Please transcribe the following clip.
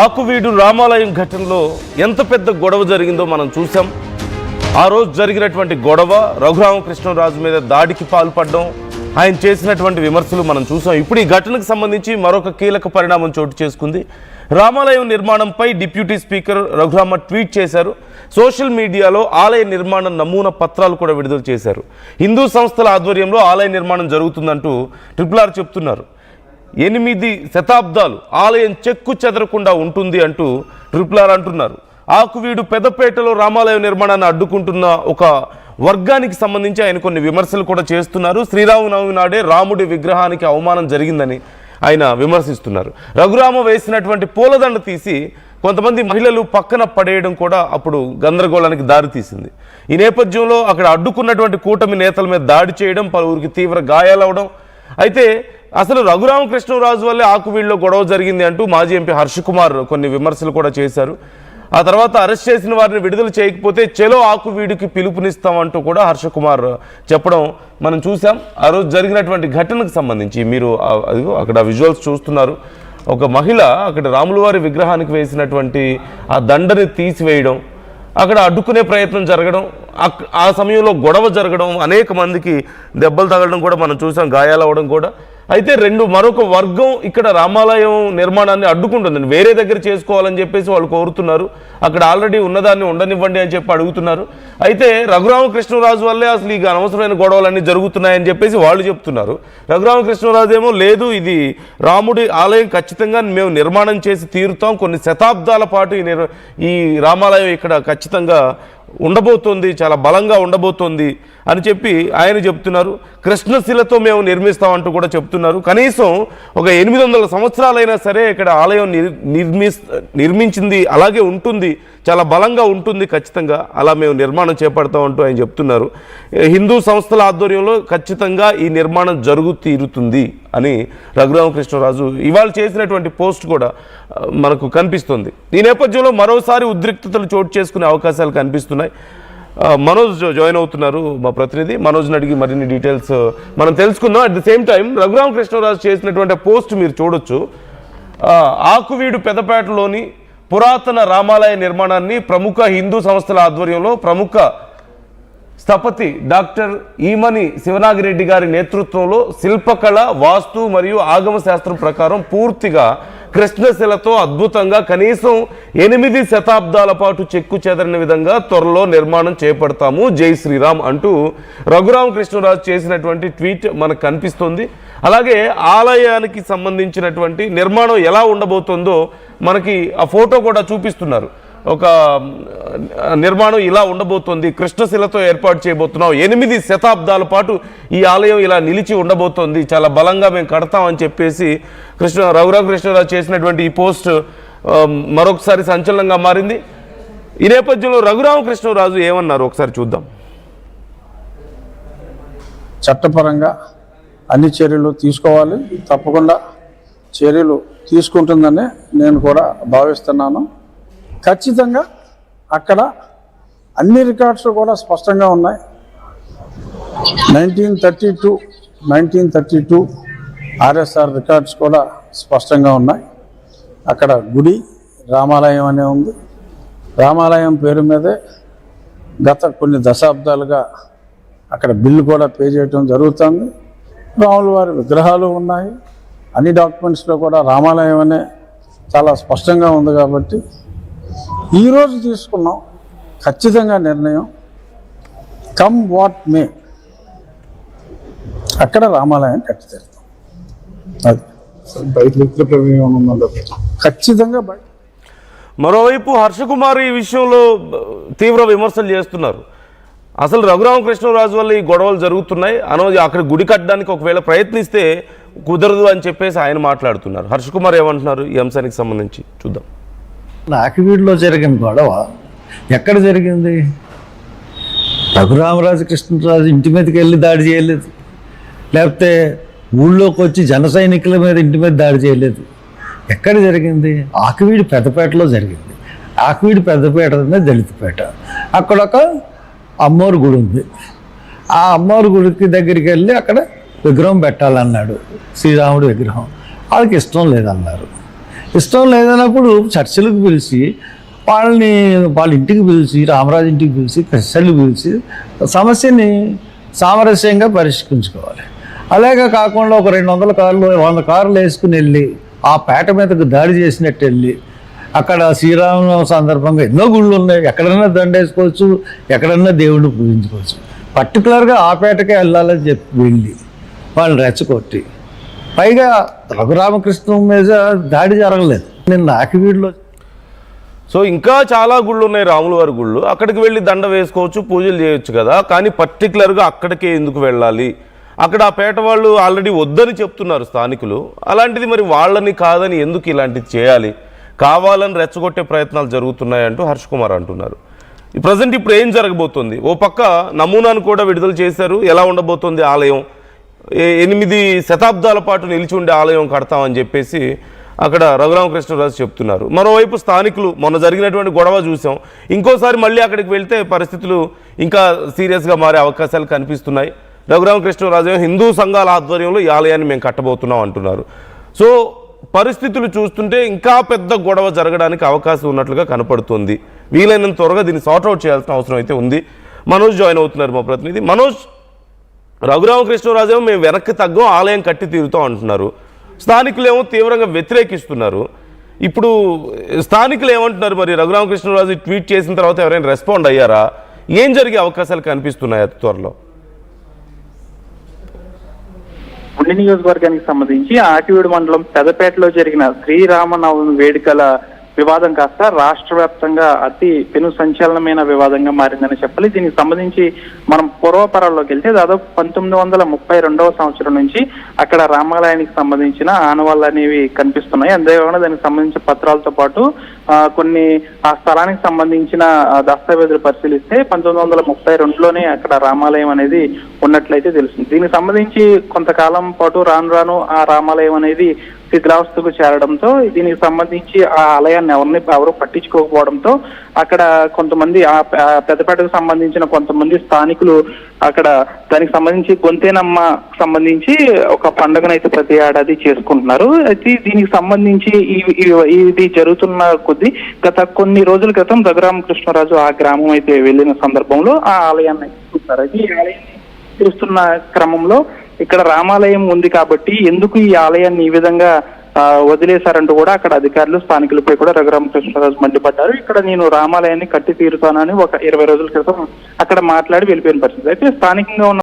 ఆకువీడు రామాలయం ఘటనలో ఎంత పెద్ద గొడవ జరిగిందో మనం చూసాం. ఆ రోజు జరిగినటువంటి గొడవ, రఘురామకృష్ణరాజు మీద దాడికి పాల్పడడం, ఆయన చేసినటువంటి విమర్శలు మనం చూసాం. ఇప్పుడు ఈ ఘటనకు సంబంధించి మరొక కీలక పరిణామం చోటు చేసుకుంది. రామాలయం నిర్మాణంపై డిప్యూటీ స్పీకర్ రఘురామ ట్వీట్ చేశారు. సోషల్ మీడియాలో ఆలయ నిర్మాణ నమూనా పత్రాలు కూడా విడుదల చేశారు. హిందూ సంస్థల ఆధ్వర్యంలో ఆలయ నిర్మాణం జరుగుతుందంటూ RRR చెప్తున్నారు. 8 శతాబ్దాలు ఆలయం చెక్కు చెదరకుండా ఉంటుంది అంటూ RRR అంటున్నారు. ఆకువీడు పెదపేటలో రామాలయం నిర్మాణాన్ని అడ్డుకుంటున్న ఒక వర్గానికి సంబంధించి ఆయన కొన్ని విమర్శలు కూడా చేస్తున్నారు. శ్రీరామనవమి నాడే రాముడి విగ్రహానికి అవమానం జరిగిందని ఆయన విమర్శిస్తున్నారు. రఘురామ వేసినటువంటి పూలదండ తీసి కొంతమంది మహిళలు పక్కన పడేయడం కూడా అప్పుడు గందరగోళానికి దారితీసింది. ఈ నేపథ్యంలో అక్కడ అడ్డుకున్నటువంటి కూటమి నేతల మీద దాడి చేయడం, పలువురికి తీవ్ర గాయాలవడం. అయితే అసలు రఘురామకృష్ణరాజు వల్లే ఆకువీడులో గొడవ జరిగింది అంటూ మాజీ ఎంపీ హర్షకుమార్ కొన్ని విమర్శలు కూడా చేశారు. ఆ తర్వాత అరెస్ట్ చేసిన వారిని విడుదల చేయకపోతే చెలో ఆకువీడుకి పిలుపునిస్తామంటూ కూడా హర్షకుమార్ చెప్పడం మనం చూసాం. ఆ రోజు జరిగినటువంటి ఘటనకు సంబంధించి మీరు అక్కడ విజువల్స్ చూస్తున్నారు. ఒక మహిళ అక్కడ రాములవారి విగ్రహానికి వేసినటువంటి ఆ దండని తీసివేయడం, అక్కడ అడ్డుకునే ప్రయత్నం జరగడం, ఆ సమయంలో గొడవ జరగడం, అనేక మందికి దెబ్బలు తగలడం కూడా మనం చూసాం, గాయాలు అవ్వడం కూడా. అయితే మరొక వర్గం ఇక్కడ రామాలయం నిర్మాణాన్ని అడ్డుకుంటుంది. వేరే దగ్గర చేసుకోవాలని చెప్పేసి వాళ్ళు కోరుతున్నారు. అక్కడ ఆల్రెడీ ఉన్నదాన్ని ఉండనివ్వండి అని చెప్పి అడుగుతున్నారు. అయితే రఘురామకృష్ణరాజు వల్లే అసలు ఈ అనవసరమైన గొడవలన్నీ జరుగుతున్నాయని చెప్పేసి వాళ్ళు చెప్తున్నారు. రఘురామకృష్ణరాజు ఏమో లేదు, ఇది రాముడి ఆలయం ఖచ్చితంగా మేము నిర్మాణం చేసి తీరుతాం, కొన్ని శతాబ్దాల పాటు ఈ రామాలయం ఇక్కడ ఖచ్చితంగా ఉండబోతోంది, చాలా బలంగా ఉండబోతోంది అని చెప్పి ఆయన చెప్తున్నారు. కృష్ణశిలతో మేము నిర్మిస్తామంటూ కూడా చెప్తున్నారు. కనీసం ఒక 800 సంవత్సరాలైనా సరే ఇక్కడ ఆలయం నిర్మించింది అలాగే ఉంటుంది, చాలా బలంగా ఉంటుంది, ఖచ్చితంగా అలా మేము నిర్మాణం చేపడతామంటూ ఆయన చెప్తున్నారు. హిందూ సంస్థల ఆధ్వర్యంలో ఖచ్చితంగా ఈ నిర్మాణం తీరుతుంది అని రఘురామకృష్ణరాజు ఇవాళ చేసినటువంటి పోస్ట్ కూడా మనకు కనిపిస్తుంది. ఈ నేపథ్యంలో మరోసారి ఉద్రిక్తతలు చోటు చేసుకునే అవకాశాలు కనిపిస్తున్నాయి. మనోజ్ జాయిన్ అవుతున్నారు, మా ప్రతినిధి. మనోజ్ని అడిగి మరిన్ని డీటెయిల్స్ మనం తెలుసుకుందాం. At the same time Raghu Rama Krishna Raju చేసినటువంటి పోస్ట్ మీరు చూడొచ్చు. ఆకువీడు పెదపేటలోని పురాతన రామాలయ నిర్మాణాన్ని ప్రముఖ హిందూ సంస్థల ఆధ్వర్యంలో ప్రముఖ స్థపతి డాక్టర్ ఈమని శివనాగిరెడ్డి గారి నేతృత్వంలో శిల్పకళ, వాస్తు మరియు ఆగమ శాస్త్రం ప్రకారం పూర్తిగా కృష్ణశిలతో అద్భుతంగా కనీసం 8 శతాబ్దాల పాటు చెక్కు చెదరని విధంగా త్వరలో నిర్మాణం చేపడతాము, జై శ్రీరామ్ అంటూ రఘురామకృష్ణరాజు చేసినటువంటి ట్వీట్ మనకు కనిపిస్తుంది. అలాగే ఆలయానికి సంబంధించినటువంటి నిర్మాణం ఎలా ఉండబోతుందో మనకి ఆ ఫోటో కూడా చూపిస్తున్నారు. ఒక నిర్మాణం ఇలా ఉండబోతోంది, కృష్ణశిలతో ఏర్పాటు చేయబోతున్నాం, 8 శతాబ్దాల పాటు ఈ ఆలయం ఇలా నిలిచి ఉండబోతోంది, చాలా బలంగా మేము కడతామని చెప్పేసి రఘురామకృష్ణరాజు చేసినటువంటి ఈ పోస్ట్ మరొకసారి సంచలనంగా మారింది. ఈ నేపథ్యంలో రఘురామకృష్ణరాజు ఏమన్నారు ఒకసారి చూద్దాం. చట్టపరంగా అన్ని చర్యలు తీసుకోవాలి, తప్పకుండా చర్యలు తీసుకుంటుందని నేను కూడా భావిస్తున్నాను. ఖచ్చితంగా అక్కడ అన్ని రికార్డ్స్ కూడా స్పష్టంగా ఉన్నాయి. 1932 RSR రికార్డ్స్ కూడా స్పష్టంగా ఉన్నాయి. అక్కడ గుడి రామాలయం అనే ఉంది. రామాలయం పేరు మీదే గత కొన్ని దశాబ్దాలుగా అక్కడ బిల్లు కూడా పే చేయడం జరుగుతుంది. రాముల వారి విగ్రహాలు ఉన్నాయి. అన్ని డాక్యుమెంట్స్లో కూడా రామాలయం అనే చాలా స్పష్టంగా ఉంది. కాబట్టి ఈరోజు తీసుకున్నాం ఖచ్చితంగా నిర్ణయం, కమ్ వాట్ మే అక్కడ రామాలయం కట్టి తీరుతాం. అది ఖచ్చితంగా బయట. మరోవైపు హర్షకుమార్ ఈ విషయంలో తీవ్ర విమర్శలు చేస్తున్నారు. అసలు రఘురామకృష్ణరాజు వల్ల ఈ గొడవలు జరుగుతున్నాయి, అక్కడ గుడి కట్టడానికి ఒకవేళ ప్రయత్నిస్తే కుదరదు అని చెప్పేసి ఆయన మాట్లాడుతున్నారు. హర్షకుమార్ ఏమంటున్నారు ఈ అంశానికి సంబంధించి చూద్దాం. ఆకువీడులో జరిగిన గొడవ ఎక్కడ జరిగింది? కృష్ణరాజు ఇంటి మీదకి వెళ్ళి దాడి చేయలేదు, లేకపోతే ఊళ్ళోకి వచ్చి జన సైనికుల మీద ఇంటి మీద దాడి చేయలేదు. ఎక్కడ జరిగింది? ఆకువీడు పెద్దపేటలో జరిగింది. ఆకువీడు పెద్దపేట దళితపేట. అక్కడ ఒక అమ్మవారి గుడి ఉంది. ఆ అమ్మవారి గుడికి దగ్గరికి వెళ్ళి అక్కడ విగ్రహం పెట్టాలన్నాడు, శ్రీరాముడి విగ్రహం. వాళ్ళకి ఇష్టం లేదన్నారు. ఇష్టం లేదన్నప్పుడు చర్చలకు పిలిచి వాళ్ళ ఇంటికి పిలిచి, రామరాజు ఇంటికి పిలిచి, కృష్ణలు పిలిచి సమస్యని సామరస్యంగా పరిష్కరించుకోవాలి. అలాగే కాకుండా ఒక 200 కార్లు 100 కార్లు వేసుకుని వెళ్ళి ఆ పేట మీదకు దాడి చేసినట్టు వెళ్ళి అక్కడ శ్రీరామనవమి సందర్భంగా ఎన్నో గుళ్ళు ఉన్నాయి, ఎక్కడన్నా దండేసుకోవచ్చు, ఎక్కడన్నా దేవుడిని పూజించుకోవచ్చు. పర్టికులర్గా ఆ పేటకే వెళ్ళాలని చెప్పి వెళ్ళి వాళ్ళని రెచ్చగొట్టి, పైగా రఘురామకృష్ణ మీద దాడి జరగలేదు. నిన్న ఆకివీడులో సో ఇంకా చాలా గుళ్ళు ఉన్నాయి, రాముల వారి గుళ్ళు, అక్కడికి వెళ్ళి దండ వేసుకోవచ్చు, పూజలు చేయొచ్చు కదా. కానీ పర్టికులర్గా అక్కడికే ఎందుకు వెళ్ళాలి? అక్కడ ఆ పేట వాళ్ళు ఆల్రెడీ వద్దని చెప్తున్నారు స్థానికులు. అలాంటిది మరి వాళ్ళని కాదని ఎందుకు ఇలాంటిది చేయాలి? కావాలని రెచ్చగొట్టే ప్రయత్నాలు జరుగుతున్నాయంటూ హర్ష్ కుమార్ అంటున్నారు. ప్రజెంట్ ఇప్పుడు ఏం జరగబోతుంది? ఓ పక్క నమూనాను కూడా విడుదల చేశారు. ఎలా ఉండబోతుంది ఆలయం? 8 శతాబ్దాల పాటు నిలిచి ఉండే ఆలయం కడతామని చెప్పేసి అక్కడ రఘురామకృష్ణరాజు చెప్తున్నారు. మరోవైపు స్థానికులు మొన్న జరిగినటువంటి గొడవ చూసాం. ఇంకోసారి మళ్ళీ అక్కడికి వెళ్తే పరిస్థితులు ఇంకా సీరియస్గా మారే అవకాశాలు కనిపిస్తున్నాయి. రఘురామకృష్ణరాజు హిందూ సంఘాల ఆధ్వర్యంలో ఈ ఆలయాన్ని మేము కట్టబోతున్నాం అంటున్నారు. సో పరిస్థితులు చూస్తుంటే ఇంకా పెద్ద గొడవ జరగడానికి అవకాశం ఉన్నట్లుగా కనపడుతుంది. వీలైనంత త్వరగా దీన్ని సార్ట్అవుట్ చేయాల్సిన అవసరం అయితే ఉంది. మనోజ్ జాయిన్ అవుతున్నారు, మా ప్రతినిధి. మనోజ్, రఘురామకృష్ణరాజు మేము వెనక్కి తగ్గం, ఆలయం కట్టి తీరుతాం అంటున్నారు. స్థానికులేమో తీవ్రంగా వ్యతిరేకిస్తున్నారు. ఇప్పుడు స్థానికులు ఏమంటున్నారు? మరి రఘురామకృష్ణరాజు ట్వీట్ చేసిన తర్వాత ఎవరైనా రెస్పాండ్ అయ్యారా? ఏం జరిగే అవకాశాలు కనిపిస్తున్నాయి అతి త్వరలో? ఉండి నియోజకవర్గానికి సంబంధించి ఆకివీడు మండలం పెదపేటలో జరిగిన శ్రీరామనవమి వేడుకల వివాదం కాస్త రాష్ట్ర వ్యాప్తంగా అతి పెను సంచలనమైన వివాదంగా మారిందని చెప్పాలి. దీనికి సంబంధించి మనం పూర్వపరాల్లోకి వెళ్తే దాదాపు 1932వ సంవత్సరం నుంచి అక్కడ రామాలయానికి సంబంధించిన ఆనవాళ్ళు అనేవి కనిపిస్తున్నాయి. అంతేకాకుండా దానికి సంబంధించిన పత్రాలతో పాటు కొన్ని ఆ స్థలానికి సంబంధించిన దస్తావేజులు పరిశీలిస్తే 1932లోనే అక్కడ రామాలయం అనేది ఉన్నట్లయితే తెలుస్తుంది. దీనికి సంబంధించి కొంతకాలం పాటు రాను ఆ రామాలయం అనేది శిథిలావస్థకు చేరడంతో దీనికి సంబంధించి ఆ ఆలయాన్ని ఎవరు పట్టించుకోకపోవడంతో అక్కడ కొంతమంది ఆ పెద్దపేటకు సంబంధించిన కొంతమంది స్థానికులు అక్కడ దానికి సంబంధించి గొంతేనమ్మ సంబంధించి ఒక పండుగనైతే ప్రతి ఏడాది చేసుకుంటున్నారు. అయితే దీనికి సంబంధించి ఇది జరుగుతున్న కొద్దీ గత కొన్ని రోజుల క్రితం రఘురామకృష్ణరాజు ఆ గ్రామం అయితే వెళ్ళిన సందర్భంలో ఆ ఆలయాన్ని చూస్తారు. అయితే ఈ ఆలయాన్ని చూస్తున్న క్రమంలో ఇక్కడ రామాలయం ఉంది కాబట్టి ఎందుకు ఈ ఆలయాన్ని ఈ విధంగా వదిలేశారంటూ కూడా అక్కడ అధికారులు స్థానికులపై కూడా రఘురామకృష్ణరాజు మండిపడ్డారు. ఇక్కడ నేను రామాలయాన్ని కట్టి తీరుతానని ఒక 20 రోజుల క్రితం అక్కడ మాట్లాడి వెళ్ళిపోయిన పరిస్థితి. అయితే స్థానికంగా ఉన్న